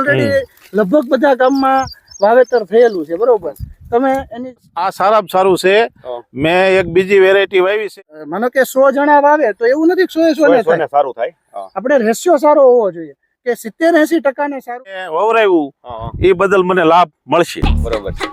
Already લગભગ બધા ગામમાં વાવેતર થયેલું છે, બરોબર? તમે એની આ સારામાં સારું છે. મેં એક બીજી વેરાયટી વાવી છે. માનો કે 100 જણા વાવે તો એવું નથી કે 100 ને સારું થાય. આપણે રેશિયો સારો હોવો જોઈએ કે 70-80% ને સારું વવરાયું એ બદલ મને લાભ મળશે. બરોબર છે.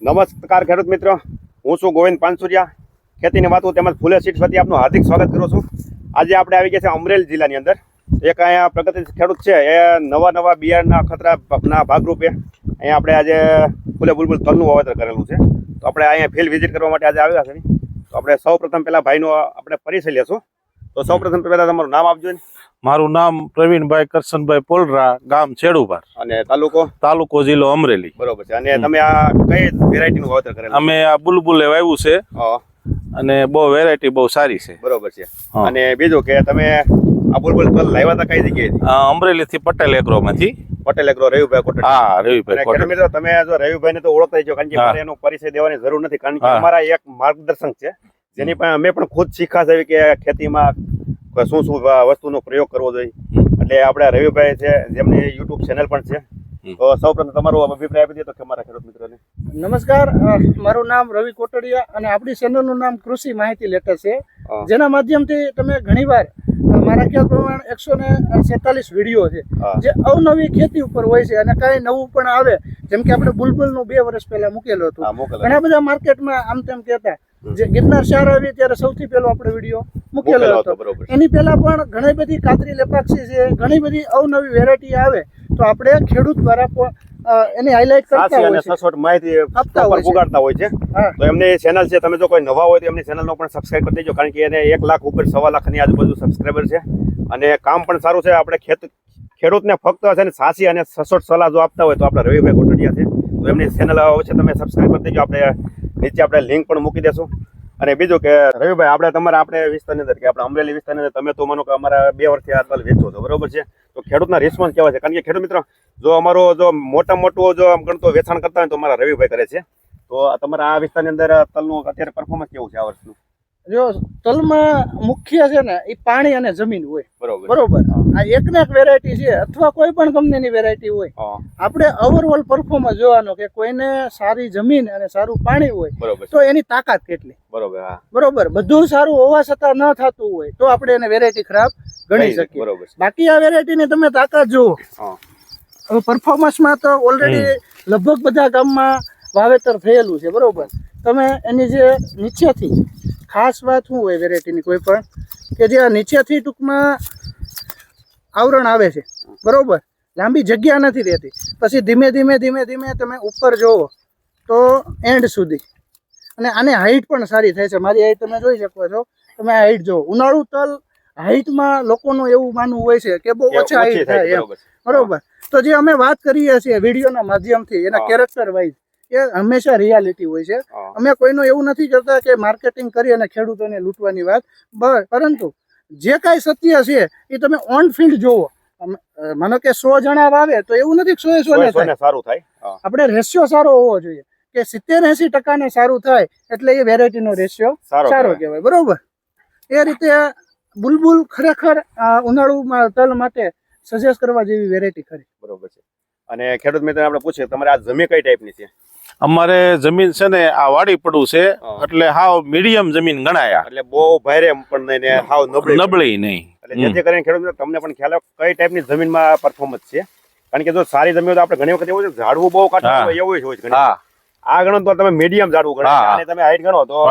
નમસ્કાર ખેડૂત મિત્રો, હું છું ગોવિંદ પાનસુરિયા. ખેતીની વાતો તેમજ ફૂલે સીડ્સ વતી આપનું હાર્દિક સ્વાગત કરું છું. આજે આપણે આવી ગયા છે અમરેલી જિલ્લાની અંદર. એક અહીંયા પ્રગતિશીલ ખેડૂત છે, એ નવા બિયારણના ખતરાના ભાગરૂપે અહીંયા આપણે આજે ફૂલે બુલબુલ તલનું વાવેતર કરેલું છે. તો આપણે અહીંયા ફિલ્ડ વિઝિટ કરવા માટે આજે આવ્યા છે. તો આપણે સૌ પ્રથમ પહેલાં ભાઈનો આપણે પરિચય લેશું. તો સૌ પ્રથમ પહેલાં તમારું નામ આપજો ને. મારું નામ પ્રવીણભાઈ કરશનભાઈ પોલરા, ગામ છેડુભાર, અને તાલુકો જિલ્લો અમરેલી. બરોબર છે. અને તમે આ કઈ વેરાયટીનું વાવેતર કરેલું? અમે આ બુલબુલે વાવ્યું છે અને બહુ વેરાયટી બહુ સારી છે. બરોબર છે. અને બીજું કે તમે આ બુલબુલ તલ લાવ્યા હતા કઈ જગ્યાએથી? અમરેલી થી પટેલ એગ્રો માંથી. પટેલ એગ્રો રવિભાઈ કોટડ. હા, રવિભાઈ કોટડ. મિત્રો તમે જો રવિભાઈ ને તો ઓળખતા જ છો, કારણ કે મારે એનો પરિચય દેવાની જરૂર નથી, કારણ કે અમારા એક માર્ગદર્શક છે જેની પાસે અમે પણ ખુદ શીખા છે કે ખેતીમાં શું વસ્તુનો પ્રયોગ કરવો જોઈએ. એટલે આપણે રવિભાઈ છે, જેમની યુટ્યુબ ચેનલ પણ છે. તો સૌપ્રથમ તમારો અભિપ્રાય આપી દે તો કે મારા ખેડૂત મિત્રોને. નમસ્કાર, મારું નામ રવિ કોટડિયા અને આપણી ચેનલનું નામ કૃષિ માહિતી લેટર છે, જેના માધ્યમથી તમે ઘણીવાર મારા ખ્યાલ પ્રમાણે 147 વિડીયો છે જે અવનવી ખેતી ઉપર હોય છે અને કાંઈ નવું પણ આવે, જેમ કે આપણે બુલબુલનું 2 વર્ષ પહેલા મૂકેલું હતું. ઘણા બધા માર્કેટમાં આમ તેમ કહેતા જે ગિરનાર શાર આવી ત્યારે સૌથી પહેલો આપણે વિડીયો મૂકેલો હતો. એની પહેલા પણ ઘણી બધી કાતરી લેપાક્ષી છે, ઘણી બધી અવનવી વેરાયટી આવે તો આપણે ખેડૂત દ્વારા એની હાઇલાઇટ કરતા હોય છે, સચોટ માહિતી આપતા હોય છે. તો એમની ચેનલ છે, તમે જો કોઈ નવા હોય તો એમની ચેનલનો પણ સબસ્ક્રાઇબ કરી દેજો, કારણ કે એને 1 લાખ ઉપર 1.25 લાખની આજુબાજુ સબસ્ક્રાઈબર છે અને કામ પણ સારું છે. આપણે ખેડૂતને ફક્ત છે ને સાચી અને સચોટ સલાહ જો આપતા હોય તો આપણે રવિભાઈ કોટડિયા છે, તો એમની ચેનલ અવશ્ય તમે સબસ્ક્રાઇબ કરી દેજો. આપણે નીચે આપણે લિંક પણ મૂકી દેશું. અને બીજું કે રવિભાઈ, આપણે વિસ્તારની અંદર કે આપણે અમરેલી વિસ્તારની અંદર તમે તો માનો કે અમારા 2 વર્ષથી આ તલ વેચો છો, બરોબર છે? તો ખેડૂતના રિસ્પોન્સ કેવા છે? કારણ કે ખેડૂત મિત્રો જો અમારો જો મોટું જો ગણતો વેચાણ કરતા હોય તો અમારા રવિભાઈ કરે છે. તો તમારા આ વિસ્તારની અંદર તલનું અત્યારે પરફોર્મન્સ કેવું છે આ વર્ષનું? જો તલમાં મુખ્ય છે ને એ પાણી અને જમીન હોય, બરોબર? આ એકને એક વેરાયટી છે અથવા કોઈ પણ કંપનીની વેરાયટી હોય, આપણે ઓવરઓલ પરફોર્મન્સ જોવાનો કે કોઈને સારી જમીન અને સારું પાણી હોય તો એની તાકાત કેટલી, બરોબર? બધું સારું હોવા છતાં ન થતું હોય તો આપણે એને વેરાયટી ખરાબ ગણી શકીએ. બાકી આ વેરાયટીની તમે તાકાત જુઓ. હવે પરફોર્મન્સમાં તો ઓલરેડી લગભગ બધા ગામમાં વાવેતર થયેલું છે, બરોબર? તમે એની જે નીચેથી ખાસ વાત શું હોય વેરાયટીની કોઈ પણ કે જે નીચેથી ટૂંકમાં આવરણ આવે છે, બરોબર? લાંબી જગ્યા નથી રહેતી. પછી ધીમે ધીમે તમે ઉપર જોવો તો એન્ડ સુધી, અને આને હાઈટ પણ સારી થાય છે. મારી હાઈટ તમે જોઈ શકો છો, તમે આ હાઈટ જુઓ. ઉનાળુ તલ હાઈટમાં લોકોનું એવું માનવું હોય છે કે બહુ ઓછા હાઈટ થાય એમ, બરોબર? તો જે અમે વાત કરીએ છીએ વિડીયોના માધ્યમથી એના કેરેક્ટર વાઇઝ, એ હંમેશા રિયાલિટી હોય છે. અમે કોઈનું એવું નથી કરતા કે માર્કેટિંગ કરી અને ખેડૂતોને લૂંટવાની વાત, પરંતુ જે કાંઈ સત્ય છે એ તમે ઓન ફિલ્ડ જોવો. માનો કે 100 જણા વાવે તો એવું નથી કે 100 ને સારું થાય. આપણે રેશિયો સારો હોવો જોઈએ કે 70-80% ને સારું થાય, એટલે એ વેરાયટીનો રેશિયો સારો કહેવાય, બરોબર? એ રીતે બુલબુલ ખરેખર ઉનાળુમાં તલ માટે સજેસ્ટ કરવા જેવી વેરાયટી ખરી, બરોબર છે? અને ખેડૂત મિત્ર આપણે પૂછીએ, તમારે આ જમીન કઈ ટાઈપની છે? અમારે જમીન છે ને આ વાડી પડું છે, એટલે હાવ મીડિયમ જમીન ગણાયા, એટલે બહુ ભારે પણ નહીં ને હાવ નબળી નહીં. એટલે જેથી કરીને ખેડૂત તમને પણ ખ્યાલ આવે કઈ ટાઈપની જમીનમાં પરફોર્મન્સ છે. કારણ કે જો સારી જમીન તો આપણે ઘણી વખત એવું છે ઝાડવું બહુ કાઢવું હોય એવું હોય છે. આ ગણો તો તમે મીડિયમ ઝાડવું ગણો અને તમે હાઈટ ગણો તો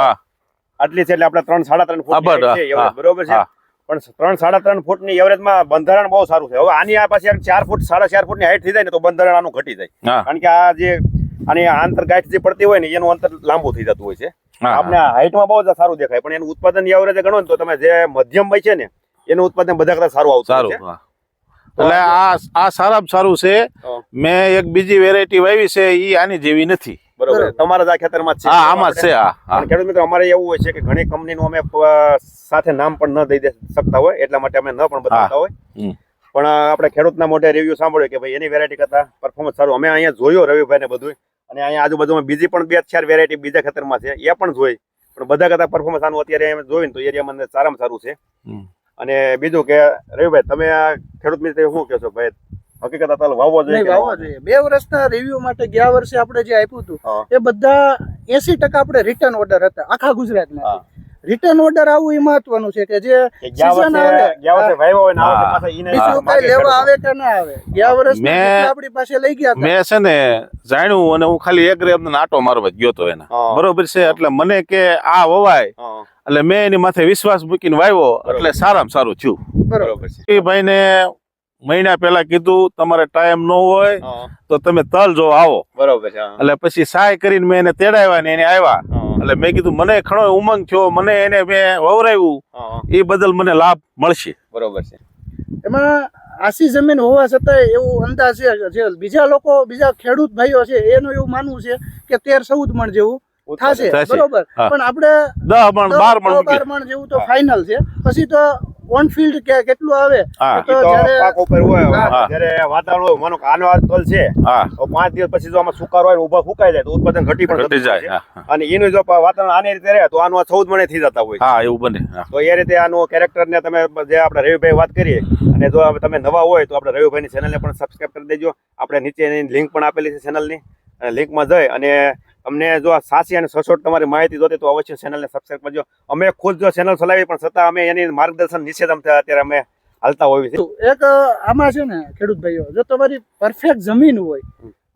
આટલી છે, એટલે આપણે 3-3.5 ફૂટ છે, બરોબર છે? પણ 3-3.5 ફૂટની એવરેજમાં બંધારણ બહુ સારું છે. હવે આની આ પાછી 4 ફૂટ 4.5 ફૂટની હાઈટ થઈ જાય ને તો બંધારણ આનું ઘટી જાય, કારણ કે આ જે આની આંતર ગાંઠ જે પડતી હોય ને એનું અંતર લાંબુ થઈ જતું હોય છે. આપણે હાઈટમાં બહુ સારું દેખાય, પણ એનું ઉત્પાદન એવરેજ ગણો ને તો તમે જે મધ્યમ હોય છે ને એનું ઉત્પાદન બધા કરતા સારું આવતું છે. એટલે આ સારામાં સારું છે. મેં એક બીજી વેરાયટી વાવી છે, એ આની જેવી નથી, બરોબર? તમારા જ આ ખેતરમાં જ છે? આમાં જ છે. ખેડૂત મિત્રો અમારે એવું હોય છે કે ઘણી કંપનીનું અમે સાથે નામ પણ ન દઈ શકતા હોય, એટલા માટે અમે ન પણ બતાવતા હોય. પણ આપણે ખેડૂતના મોઢે રિવ્યુ સાંભળ્યો કે ભાઈ એની વેરાયટી કરતા પરફોર્મન્સ સારું. અમે અહીંયા જોયો રવિભાઈને બધું, અને અહીંયા આજુબાજુમાં બીજી પણ 2-4 વેરાયટી બીજા ખેતરમાં છે એ પણ જોઈ, પણ બધા કરતા પરફોર્મન્સ આનું અત્યારે એમ જોયું ને તો એરિયામાં મને સારામાં સારું છે. અને બીજું કે રવિભાઈ તમે આ ખેડૂત મિત્ર શું કહેશો ભાઈ, હકીકત તાલ વાવવો જોઈએ? વાવવો જોઈએ. 2 વર્ષના રિવ્યુ માટે ગયા વર્ષે આપણે જે આપ્યું હતું એ બધા 80% આપણે રિટર્ન ઓર્ડર હતા આખા ગુજરાતમાં. રિટર્ન ઓર્ડર આવવું એ મહત્વનું છે કે જે સીઝન આવે બીજું કઈ લેવા આવે કે ના આવે. ગયા વર્ષે આપણી પાસે લઈ ગયા હતા. મેં છે ને જાણ્યું અને હું ખાલી એક રેમ આટો મારવા જ ગયો તો એના, બરોબર છે. એટલે મને કે આ વવાય એટલે મેં એની માથે વિશ્વાસ મૂકીને વાવ્યો એટલે સારામાં સારું થયું. બરોબર છે. એ ભાઈને મહિના પહેલા કીધું તમારે ટાઈમ ન હોય તો તમે તલ જો આવો. બરોબર છે. એટલે પછી સહાય કરીને મેં એને તેડાવ્યા ને એને આવ્યા. એટલે મેં કીધું મને ઘણો ઉમંગ થયો, મને એને મેં વવરાવ્યું એ બદલ મને લાભ મળશે. બરોબર છે. એમાં આસી જમીન હોવા છતાં એવું અંદાજ છે જે બીજા લોકો બીજા ખેડૂત ભાઈઓ છે એનું એવું માનવું છે કે 13-14 મણ જેવું થશે. બરોબર, પણ આપણે 10 મણ 12 મણ જેવું તો ફાઇનલ છે. પછી તો ઓન ફિલ્ડ કે કેટલું આવે તો પાક ઉપર હોય. જ્યારે વાતાવરણ માનો કે આનો તલ છે તો 5 દિવસ પછી જો આમાં સુકારો હોય ઉભા ફૂકાઈ જાય તો ઉત્પાદન ઘટી જાય. અને એનું જો વાતાવરણ આની રીતે રહે તો આનું 14 મણે થઈ જતા હોય. હા, એવું બને. તો એ રીતે આનું કેરેક્ટર ને તમે જે આપણે રવિભાઈ વાત કરીએ, અને જો તમે નવા હોય તો આપણે રવિભાઈની ચેનલને પણ સબસ્ક્રાઇબ કરી દેજો. આપણે નીચે એની લિંક પણ આપેલી છે ચેનલની, અને લિંકમાં જઈ અને તમને જો સાચી અને સચોટ તમારી માહિતી જોતી તો અવશ્ય ચેનલને સબસ્ક્રાઇબ કરજો. અમે ખુદ જો ચેનલ ચલાવી પણ છતાં અમે એની માર્ગદર્શન નીચે અત્યારે અમે હાલતા હોઈએ છીએ. એક આમાં છે ને ખેડૂત ભાઈઓ, જો તમારી પરફેક્ટ જમીન હોય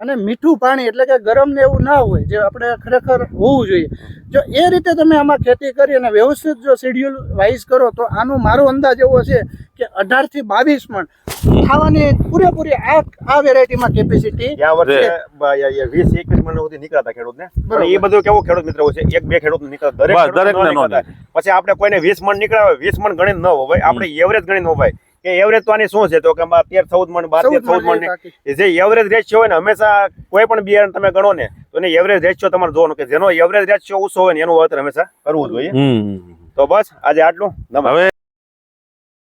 અને મીઠું પાણી એટલે કે ગરમ ને એવું ના હોય જે આપણે ખરેખર હોવું જોઈએ, જો એ રીતે તમે આમાં ખેતી કરી અને વ્યવસ્થિત જો શેડ્યુલ વાઇઝ કરો તો આનો મારો અંદાજ એવો છે કે 18 થી 22 મણ ખાવાની પૂરેપૂરી આ વેરાયટીમાં કેપેસિટી. ગયા વર્ષે 20-21 મણ સુધી નીકળતા ખેડૂત ને, પણ એ બધું કેવું ખેડૂત મિત્ર હોય છે 1-2 ખેડૂત નીકળતા દરેક. પછી આપણે કોઈને 20 મણ નીકળ્યા હોય 20 મણ ગણી ન હોવાય, આપણે એવરેજ ગણી ન હોવાય કે એવરેજ તો આની શું છે તો કે 13-14 મણ 12-14 મણ જે એવરેજ રેશિયો હોય ને હંમેશા કોઈ પણ બિયારણ તમે ગણો ને તો એને એવરેજ રેશિયો તમારે જોવાનું કે જેનો એવરેજ રેશિયો ઓછો હોય ને એનું વાવેતર હંમેશા કરવું જોઈએ. તો બસ આજે આટલું. હવે